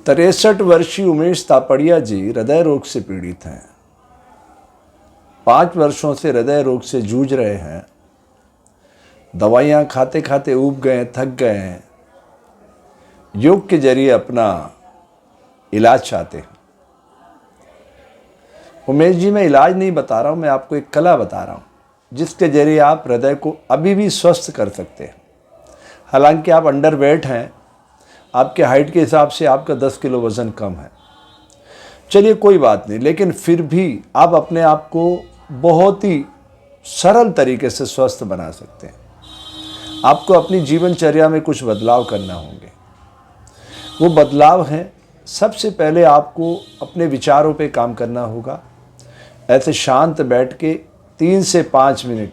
63 वर्षीय उमेश तापड़िया जी हृदय रोग से पीड़ित हैं। 5 वर्षों से हृदय रोग से जूझ रहे हैं। दवाइयाँ खाते खाते ऊब गए, थक गए हैं। योग के जरिए अपना इलाज चाहते हैं। उमेश जी, मैं इलाज नहीं बता रहा हूँ, मैं आपको एक कला बता रहा हूँ जिसके जरिए आप हृदय को अभी भी स्वस्थ कर सकते हैं। हालांकि आप अंडरवेट हैं, आपके हाइट के हिसाब से आपका 10 किलो वज़न कम है। चलिए कोई बात नहीं, लेकिन फिर भी आप अपने आप को बहुत ही सरल तरीके से स्वस्थ बना सकते हैं। आपको अपनी जीवनचर्या में कुछ बदलाव करना होंगे। वो बदलाव हैं, सबसे पहले आपको अपने विचारों पे काम करना होगा। ऐसे शांत बैठ के 3 से 5 मिनट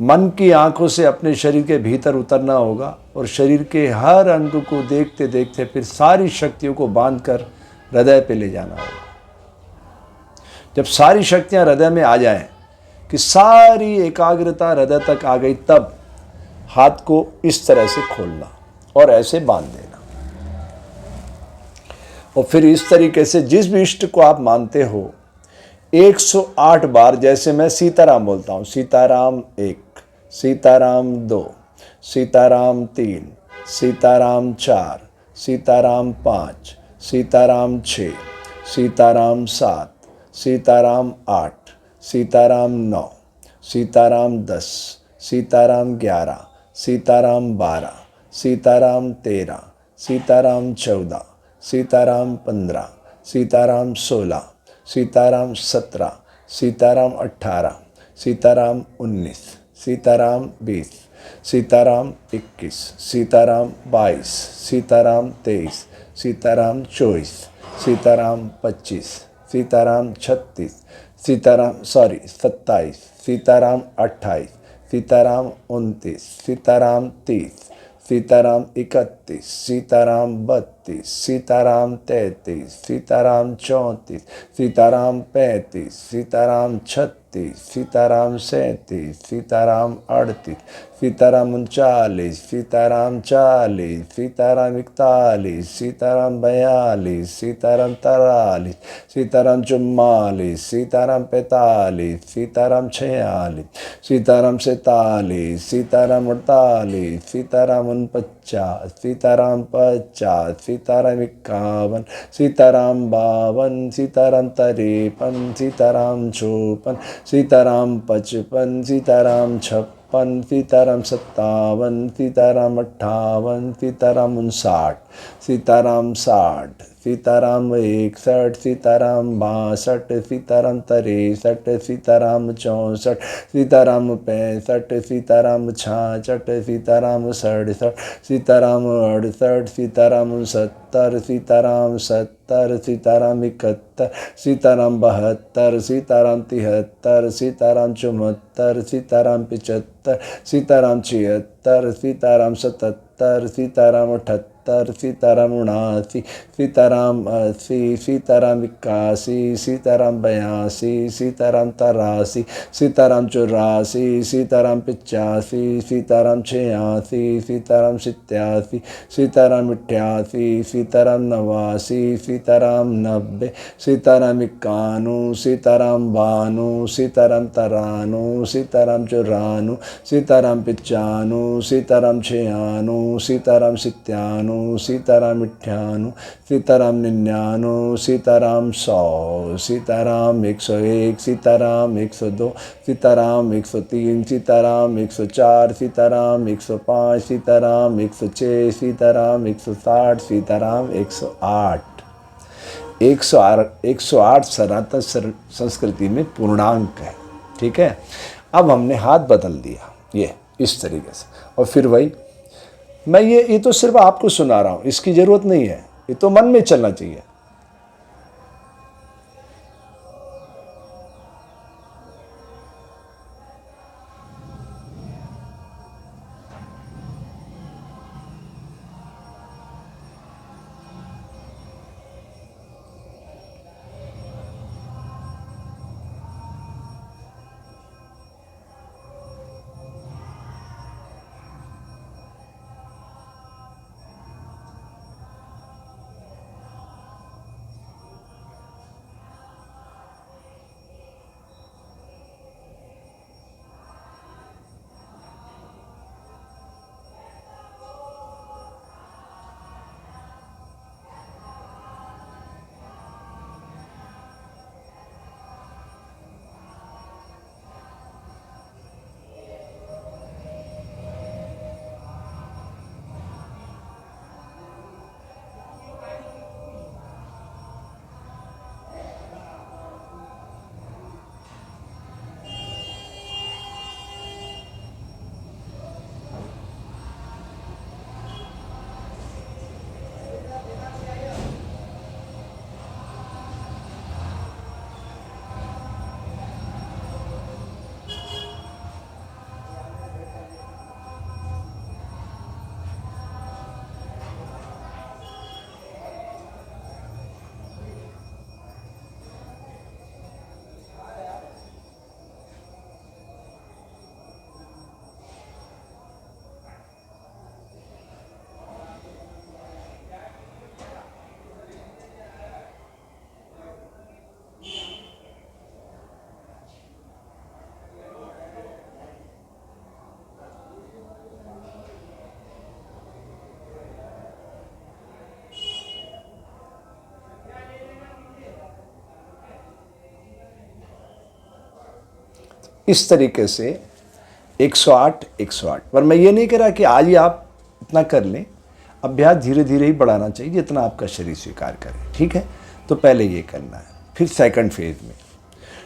मन की आंखों से अपने शरीर के भीतर उतरना होगा और शरीर के हर अंग को देखते देखते फिर सारी शक्तियों को बांधकर हृदय पे ले जाना होगा। जब सारी शक्तियां हृदय में आ जाएं, कि सारी एकाग्रता हृदय तक आ गई, तब हाथ को इस तरह से खोलना और ऐसे बांध देना। और फिर इस तरीके से जिस भी इष्ट को आप मानते हो 108 बार, जैसे मैं सीताराम बोलता हूँ, सीताराम 1, सीताराम 2, सीताराम 3, सीताराम 4, सीताराम 5, सीताराम 6, सीताराम 7, सीताराम 8, सीताराम 9, सीताराम 10, सीताराम 11, सीताराम 12, सीताराम 13, सीताराम 14, सीताराम 15, सीताराम 16, सीताराम 17, सीताराम 18, सीताराम 19, सीताराम 20, सीताराम 21, सीताराम 22, सीताराम 23, सीताराम 24, सीताराम 25, सीताराम 36, सीताराम 27, सीताराम 28, सीताराम 29, सीताराम 30, सीताराम 31, सीताराम 32, सीताराम 33, सीताराम 34, सीताराम 35, सीताराम 36, सीताराम 37, सीताराम 38, सीताराम 39, सीताराम 40, सीताराम 41, सीताराम 42, सीताराम 43, सीताराम 44, सीताराम 45, सीताराम 46, सीताराम 47, सीताराम 48, सीताराम 49, सीताराम 50, सीताराम 51, सीताराम 52, सीताराम 53, सीताराम 54, सीताराम 55, सीताराम 56, सीताराम 57, सीताराम 58, सीताराम 59, सीताराम 60, सीताराम 61, सीताराम 62, सीताराम 63, सीताराम 64, सीताराम 65, सीताराम 66, सीताराम 67, सीताराम 68, सीताराम 70, सीताराम 70, सीताराम 71, सीताराम 72, सीताराम 73, सीताराम 74, सीताराम 75, सीताराम 76, सीताराम 77, सीताराम 78, सीताराम 79, सीताराम 80, सीताराम 81, सीताराम 82, सीताराम 83, सीताराम 84, सीताराम 85, सीताराम 86, सीताराम 87, सीताराम 88, सीताराम 89, सीताराम 90, सीताराम 91, सीताराम 92, सीताराम 93, सीताराम 94, सीताराम 95, सीताराम 96, सीताराम 97, सीताराम 98, सीताराम 99, सीताराम 100, सीताराम 101, सीताराम 102, सीताराम 103, सीताराम 104, सीताराम 105, सीताराम 106, सीताराम 160, सीताराम 108। 108 सनातन संस्कृति में पूर्णांक है। ठीक है, अब हमने हाथ बदल दिया ये इस तरीके से, और फिर वही मैं ये तो सिर्फ आपको सुना रहा हूं, इसकी जरूरत नहीं है, ये तो मन में चलना चाहिए। इस तरीके से 108 108। पर मैं ये नहीं कह रहा कि आज ही आप इतना कर लें, अभ्यास धीरे धीरे ही बढ़ाना चाहिए जितना आपका शरीर स्वीकार करे, ठीक है। तो पहले ये करना है। फिर सेकंड फेज में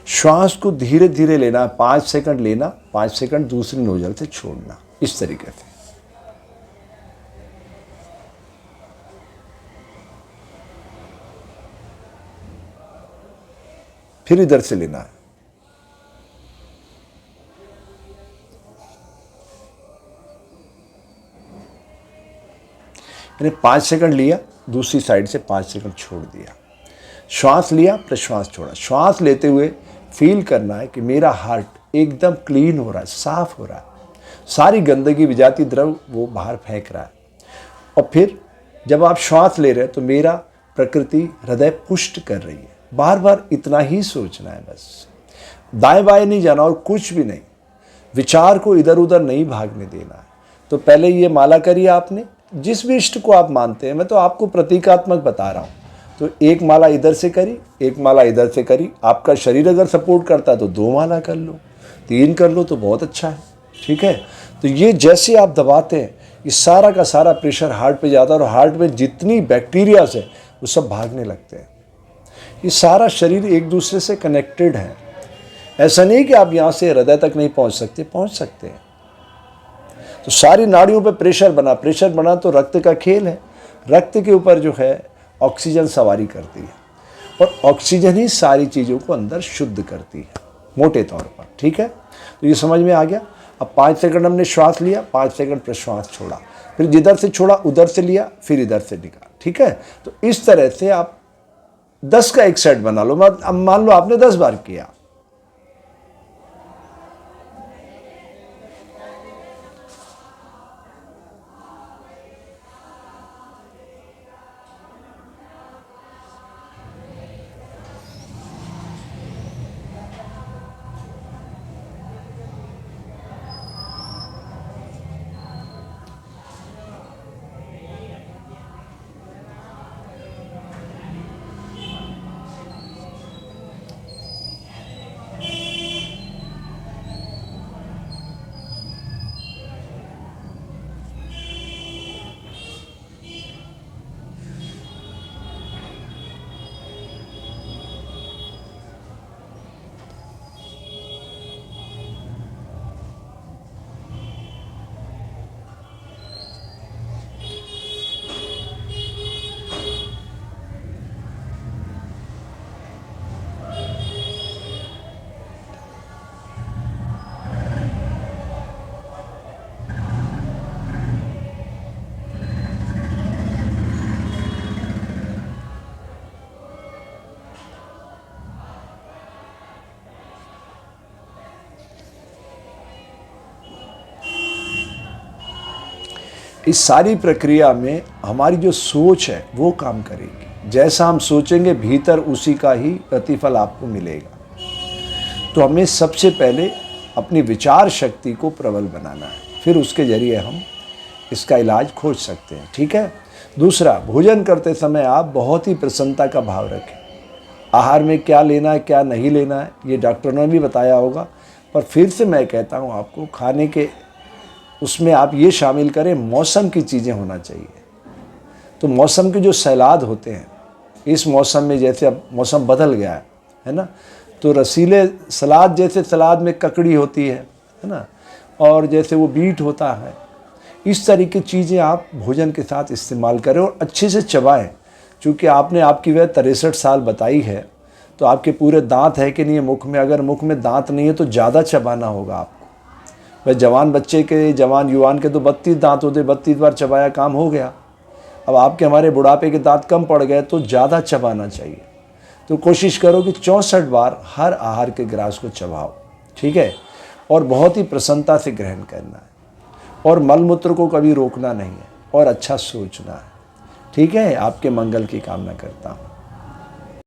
श्वास को धीरे धीरे लेना, 5 सेकंड लेना, 5 सेकंड दूसरी नोजल से छोड़ना, इस तरीके से। फिर इधर से लेना है। मैंने 5 सेकंड लिया, दूसरी साइड से 5 सेकंड छोड़ दिया। श्वास लिया, प्रश्वास छोड़ा। श्वास लेते हुए फील करना है कि मेरा हार्ट एकदम क्लीन हो रहा है, साफ हो रहा है, सारी गंदगी विजाती द्रव वो बाहर फेंक रहा है। और फिर जब आप श्वास ले रहे हैं तो मेरा प्रकृति हृदय पुष्ट कर रही है। बार बार इतना ही सोचना है बस, दाएं बाएं नहीं जाना और कुछ भी नहीं, विचार को इधर उधर नहीं भागने देना है। तो पहले ये माला करिए आपने, जिस भी इष्ट को आप मानते हैं, मैं तो आपको प्रतीकात्मक बता रहा हूँ। तो एक माला इधर से करी, एक माला इधर से करी। आपका शरीर अगर सपोर्ट करता है तो 2 माला कर लो, 3 कर लो तो बहुत अच्छा है, ठीक है। तो ये जैसे आप दबाते हैं ये सारा का सारा प्रेशर हार्ट पे जाता है और हार्ट में जितनी बैक्टीरियाज है वो सब भागने लगते हैं। ये सारा शरीर एक दूसरे से कनेक्टेड है। ऐसा नहीं कि आप यहाँ से हृदय तक नहीं पहुँच सकते, पहुँच सकते हैं। तो सारी नाड़ियों पे प्रेशर बना तो रक्त का खेल है। रक्त के ऊपर जो है ऑक्सीजन सवारी करती है और ऑक्सीजन ही सारी चीज़ों को अंदर शुद्ध करती है मोटे तौर पर, ठीक है। तो ये समझ में आ गया। अब 5 सेकंड हमने श्वास लिया, 5 सेकंड प्रश्वास छोड़ा, फिर जिधर से छोड़ा उधर से लिया, फिर इधर से निकाला, ठीक है। तो इस तरह से आप 10 का एक सेट बना लो। अब मान लो आपने 10 बार किया, इस सारी प्रक्रिया में हमारी जो सोच है वो काम करेगी। जैसा हम सोचेंगे भीतर उसी का ही प्रतिफल आपको मिलेगा। तो हमें सबसे पहले अपनी विचार शक्ति को प्रबल बनाना है, फिर उसके जरिए हम इसका इलाज खोज सकते हैं, ठीक है। दूसरा, भोजन करते समय आप बहुत ही प्रसन्नता का भाव रखें। आहार में क्या लेना है क्या नहीं लेना है ये डॉक्टरों ने भी बताया होगा, पर फिर से मैं कहता हूँ आपको, खाने के उसमें आप ये शामिल करें मौसम की चीज़ें होना चाहिए। तो मौसम के जो सलाद होते हैं, इस मौसम में जैसे अब मौसम बदल गया है ना, तो रसीले सलाद, जैसे सलाद में ककड़ी होती है ना, और जैसे वो बीट होता है, इस तरह की चीज़ें आप भोजन के साथ इस्तेमाल करें और अच्छे से चबाएं। चूँकि आपने आपकी वह 63 साल बताई है, तो आपके पूरे दांत है कि नहीं है मुख में। अगर मुख में दांत नहीं है तो ज़्यादा चबाना होगा आपको। वह जवान बच्चे के, जवान युवान के तो 32 दांत होते, 32 बार चबाया काम हो गया। अब आपके हमारे बुढ़ापे के दांत कम पड़ गए तो ज़्यादा चबाना चाहिए। तो कोशिश करो कि 64 बार हर आहार के ग्रास को चबाओ, ठीक है। और बहुत ही प्रसन्नता से ग्रहण करना है और मल मूत्र को कभी रोकना नहीं है और अच्छा सोचना है, ठीक है। आपके मंगल की कामना करता हूँ।